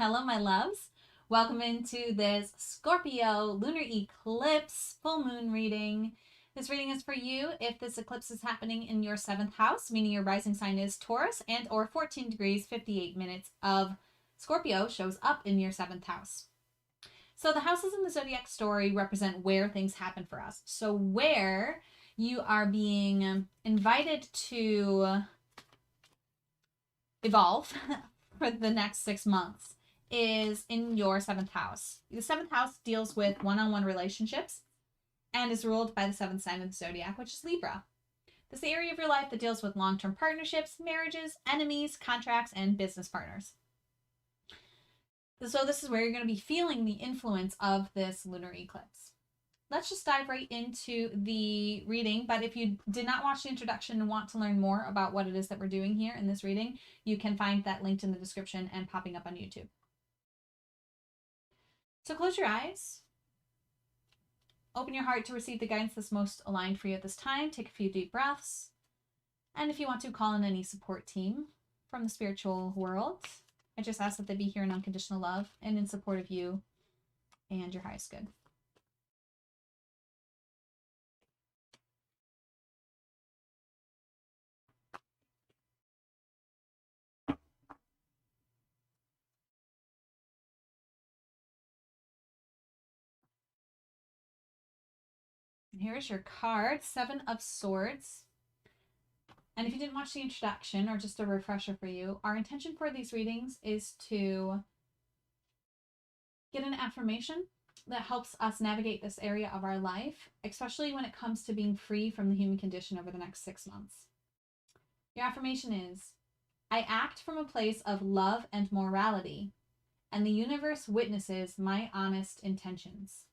Hello, my loves. Welcome into this Scorpio lunar eclipse full moon reading. This reading is for you if this eclipse is happening in your 7th house, meaning your rising sign is Taurus and or 14 degrees 58 minutes of Scorpio shows up in your 7th house. So the houses in the Zodiac story represent where things happen for us. So where you are being invited to evolve for the next 6 months is in your 7th house. The 7th house deals with one-on-one relationships and is ruled by the 7th sign of the Zodiac, which is Libra. This is the area of your life that deals with long-term partnerships, marriages, enemies, contracts, and business partners. So this is where you're going to be feeling the influence of this lunar eclipse. Let's just dive right into the reading. But if you did not watch the introduction and want to learn more about what it is that we're doing here in this reading, you can find that linked in the description and popping up on YouTube. So close your eyes. Open your heart to receive the guidance that's most aligned for you at this time. Take a few deep breaths. And if you want to call in any support team from the spiritual world, I just ask that they be here in unconditional love and in support of you and your highest good. Here's your card, 7 of Swords. And if you didn't watch the introduction, or just a refresher for you, our intention for these readings is to get an affirmation that helps us navigate this area of our life, especially when it comes to being free from the human condition over the next 6 months. Your affirmation is, I act from a place of love and morality, and the universe witnesses my honest intentions.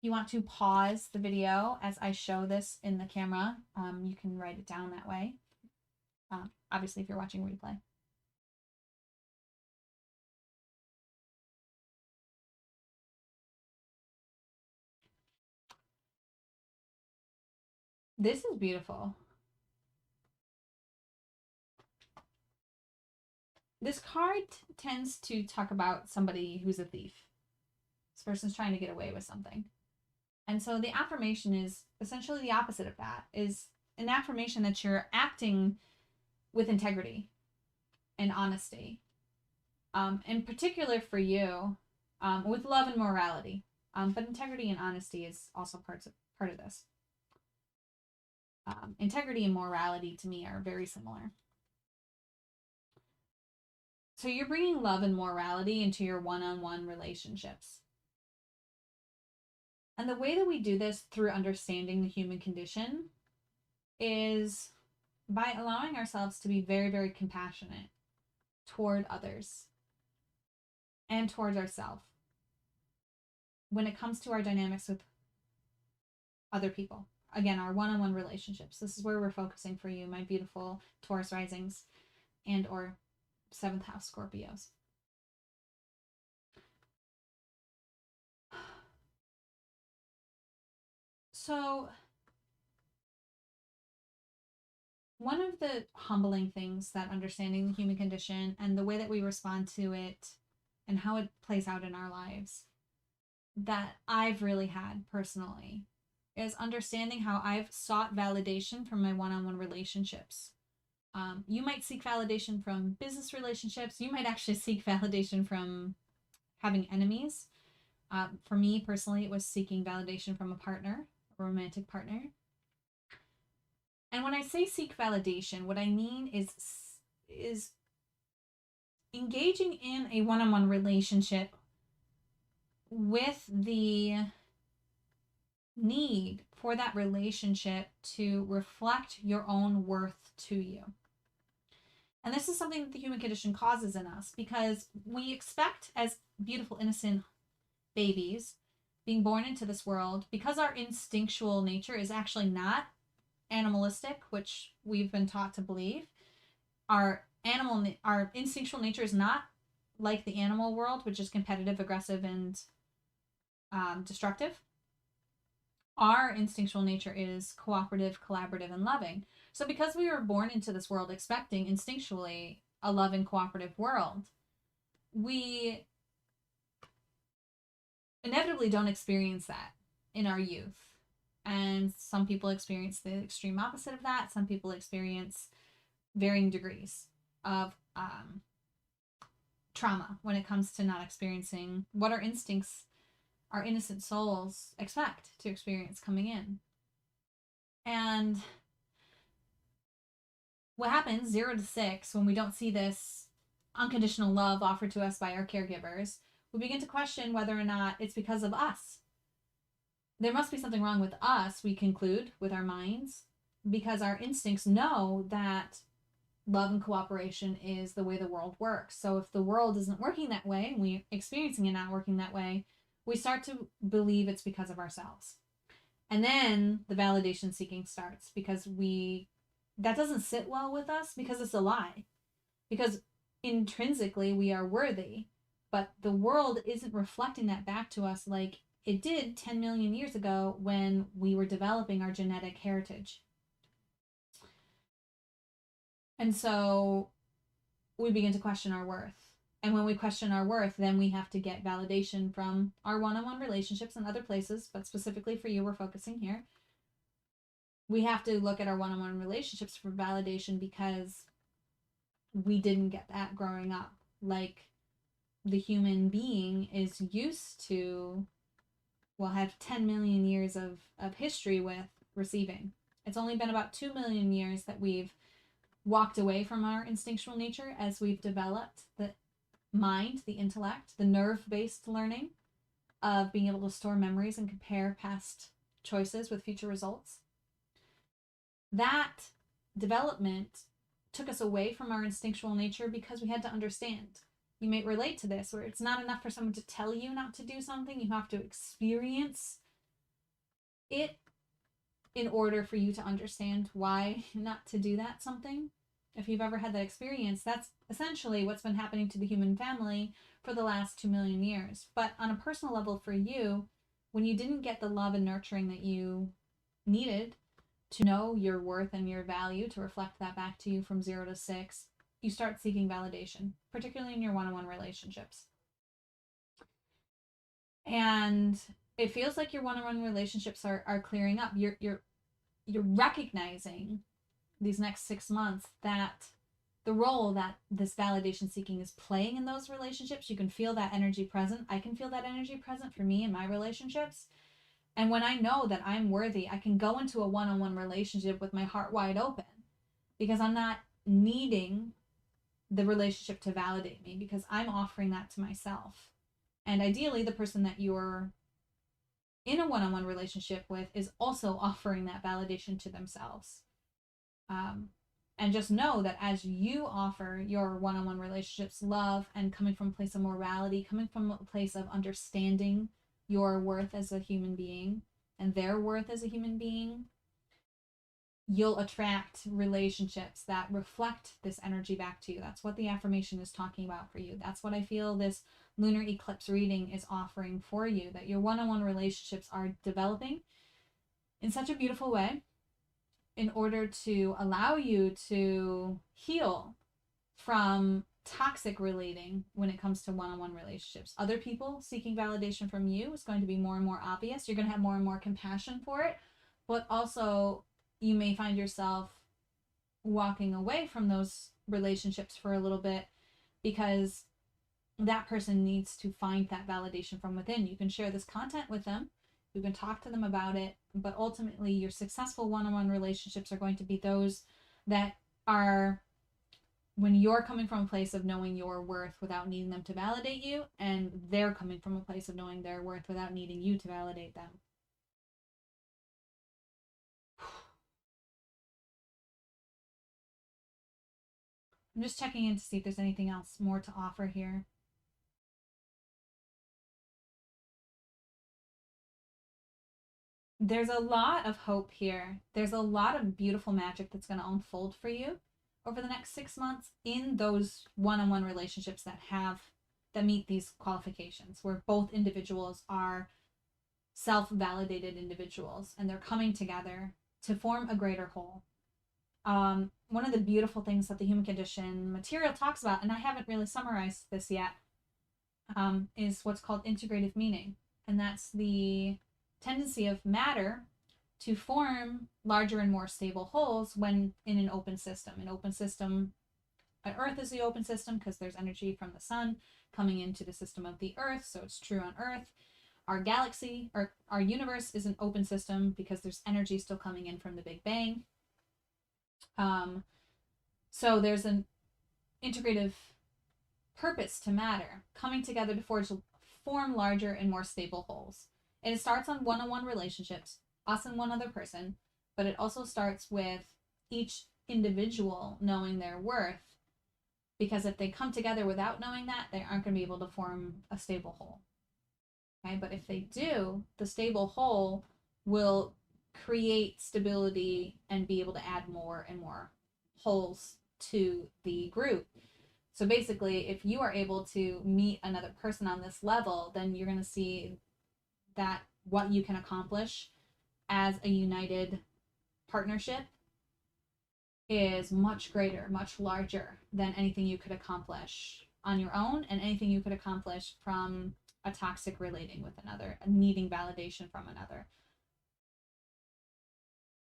You want to pause the video as I show this in the camera. You can write it down that way. Obviously, if you're watching replay. This is beautiful. This card tends to talk about somebody who's a thief. This person's trying to get away with something. And so the affirmation is essentially the opposite of that, is an affirmation that you're acting with integrity and honesty. In particular for you, with love and morality. But integrity and honesty is also part of this. Integrity and morality to me are very similar. So you're bringing love and morality into your one-on-one relationships. And the way that we do this through understanding the human condition is by allowing ourselves to be very, very compassionate toward others and towards ourselves when it comes to our dynamics with other people. Again, our one-on-one relationships. This is where we're focusing for you, my beautiful Taurus Risings and or 7th House Scorpios. So one of the humbling things that understanding the human condition and the way that we respond to it and how it plays out in our lives that I've really had personally is understanding how I've sought validation from my one-on-one relationships. You might seek validation from business relationships. You might actually seek validation from having enemies. For me personally, it was seeking validation from a partner, a romantic partner. And when I say seek validation, what I mean is engaging in a one-on-one relationship with the need for that relationship to reflect your own worth to you. And this is something that the human condition causes in us because we expect, as beautiful, innocent babies being born into this world, because our instinctual nature is actually not animalistic, which we've been taught to believe. Our instinctual nature is not like the animal world, which is competitive, aggressive, and destructive. Our instinctual nature is cooperative, collaborative, and loving. So because we were born into this world expecting instinctually a loving, cooperative world, we inevitably don't experience that in our youth. And some people experience the extreme opposite of that. Some people experience varying degrees of trauma when it comes to not experiencing what our instincts, our innocent souls expect to experience coming in. And what happens 0 to 6 when we don't see this unconditional love offered to us by our caregivers, we begin to question whether or not it's because of us. There must be something wrong with us, we conclude with our minds, because our instincts know that love and cooperation is the way the world works. So if the world isn't working that way, and we're experiencing it not working that way, we start to believe it's because of ourselves. And then the validation seeking starts, because that doesn't sit well with us, because it's a lie. Because intrinsically we are worthy, but the world isn't reflecting that back to us like it did 10 million years ago when we were developing our genetic heritage. And so we begin to question our worth. And when we question our worth, then we have to get validation from our one-on-one relationships and other places, but specifically for you, we're focusing here. We have to look at our one-on-one relationships for validation because we didn't get that growing up. Like the human being is used to, have 10 million years of history with receiving. It's only been about 2 million years that we've walked away from our instinctual nature as we've developed the mind, the intellect, the nerve-based learning of being able to store memories and compare past choices with future results. That development took us away from our instinctual nature because we had to understand. You may relate to this, where it's not enough for someone to tell you not to do something. You have to experience it in order for you to understand why not to do that something. If you've ever had that experience, that's essentially what's been happening to the human family for the last 2 million years. But on a personal level for you, when you didn't get the love and nurturing that you needed to know your worth and your value, to reflect that back to you from 0 to 6, you start seeking validation, particularly in your one-on-one relationships. And it feels like your one-on-one relationships are clearing up. You're recognizing these next 6 months that the role that this validation seeking is playing in those relationships, you can feel that energy present. I can feel that energy present for me in my relationships. And when I know that I'm worthy, I can go into a one-on-one relationship with my heart wide open, because I'm not needing the relationship to validate me, because I'm offering that to myself. And ideally, the person that you're in a one-on-one relationship with is also offering that validation to themselves. And just know that as you offer your one-on-one relationships love, and coming from a place of morality, coming from a place of understanding your worth as a human being and their worth as a human being, you'll attract relationships that reflect this energy back to you. That's what the affirmation is talking about for you. That's what I feel this lunar eclipse reading is offering for you, that your one-on-one relationships are developing in such a beautiful way in order to allow you to heal from toxic relating when it comes to one-on-one relationships. Other people seeking validation from you is going to be more and more obvious. You're going to have more and more compassion for it, but also you may find yourself walking away from those relationships for a little bit because that person needs to find that validation from within. You can share this content with them. You can talk to them about it, but ultimately your successful one-on-one relationships are going to be those that are when you're coming from a place of knowing your worth without needing them to validate you, and they're coming from a place of knowing their worth without needing you to validate them. I'm just checking in to see if there's anything else more to offer here. There's a lot of hope here. There's a lot of beautiful magic that's going to unfold for you over the next 6 months in those one-on-one relationships that meet these qualifications, where both individuals are self-validated individuals and they're coming together to form a greater whole. One of the beautiful things that the human condition material talks about, and I haven't really summarized this yet, is what's called integrative meaning. And that's the tendency of matter to form larger and more stable wholes when in an open system. An open system, Earth is the open system because there's energy from the sun coming into the system of the Earth, so it's true on Earth. Our galaxy, or our universe, is an open system because there's energy still coming in from the Big Bang. So there's an integrative purpose to matter coming together to form larger and more stable wholes. And it starts on one-on-one relationships, us and one other person, but it also starts with each individual knowing their worth, because if they come together without knowing that, they aren't going to be able to form a stable whole. Okay, but if they do, the stable whole will create stability and be able to add more and more wholes to the group. So basically, if you are able to meet another person on this level, then you're going to see that what you can accomplish as a united partnership is much greater, much larger than anything you could accomplish on your own, and anything you could accomplish from a toxic relating with another, needing validation from another.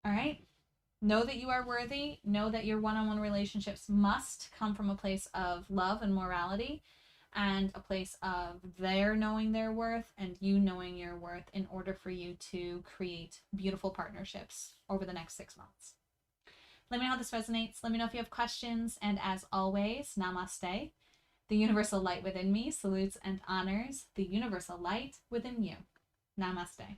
All right? Know that you are worthy. Know that your one-on-one relationships must come from a place of love and morality, and a place of their knowing their worth and you knowing your worth, in order for you to create beautiful partnerships over the next 6 months. Let me know how this resonates. Let me know if you have questions. And as always, namaste. The universal light within me salutes and honors the universal light within you. Namaste.